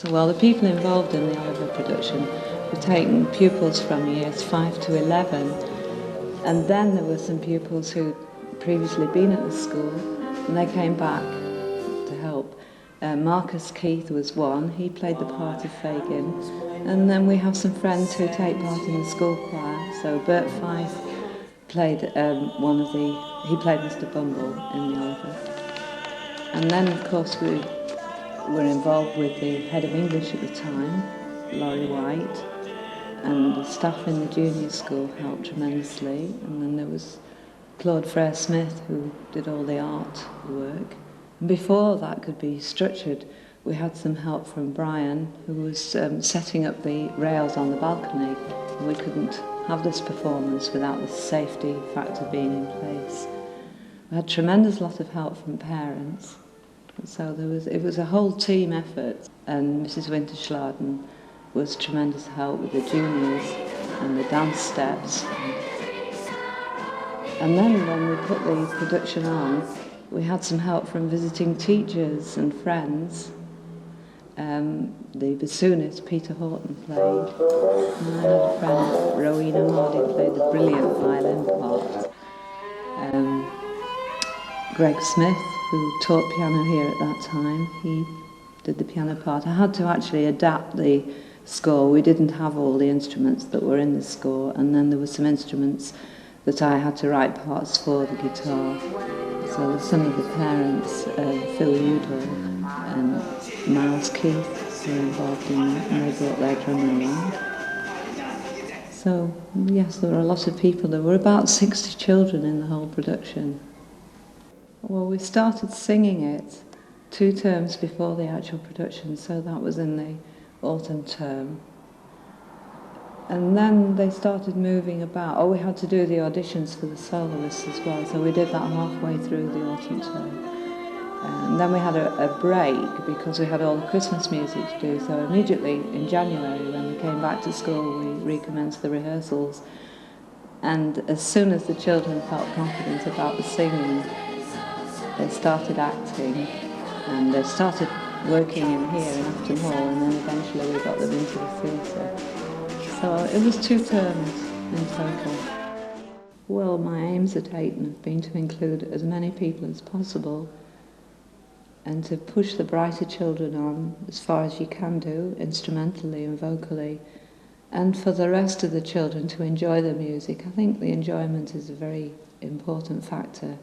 So, well, the people involved in the Oliver production were taking pupils from years 5 to 11, and then there were some pupils who'd previously been at the school, and they came back to help. Marcus Keith was one. He played the part of Fagin. And then we have some friends who take part in the school choir. So Bert Fife played he played Mr Bumble in the Oliver. And then, of course, we were involved with the head of English at the time, Laurie White, and the staff in the junior school helped tremendously. And then there was Claude Frere-Smith, who did all the art work. Before that could be structured, we had some help from Brian, who was setting up the rails on the balcony. We couldn't have this performance without the safety factor being in place. We had a tremendous lot of help from parents, so it was a whole team effort. And Mrs Winterschladen was tremendous help with the juniors and the dance steps. And then when we put the production on, we had some help from visiting teachers and friends. The bassoonist, Peter Horton, played. And I had a friend, Rowena Hardy, played the brilliant violin part. Greg Smith, who taught piano here at that time, he did the piano part. I had to actually adapt the score. We didn't have all the instruments that were in the score, and then there were some instruments that I had to write parts for the guitar. So some of the parents, Phil Udall and Miles Keith, were involved in that, and they brought their drummer along. So yes, there were a lot of people. There were about 60 children in the whole production. Well, we started singing it 2 terms before the actual production, so that was in the autumn term. And then they started moving about. We had to do the auditions for the soloists as well, so we did that halfway through the autumn term. And then we had a break because we had all the Christmas music to do, so immediately in January when we came back to school we recommenced the rehearsals. And as soon as the children felt confident about the singing, they started acting, and they started working in here in Afton Hall, and then eventually we got them into the theatre. So it was 2 terms in total. Well, my aims at Ayton have been to include as many people as possible and to push the brighter children on as far as you can do, instrumentally and vocally, and for the rest of the children to enjoy the music. I think the enjoyment is a very important factor.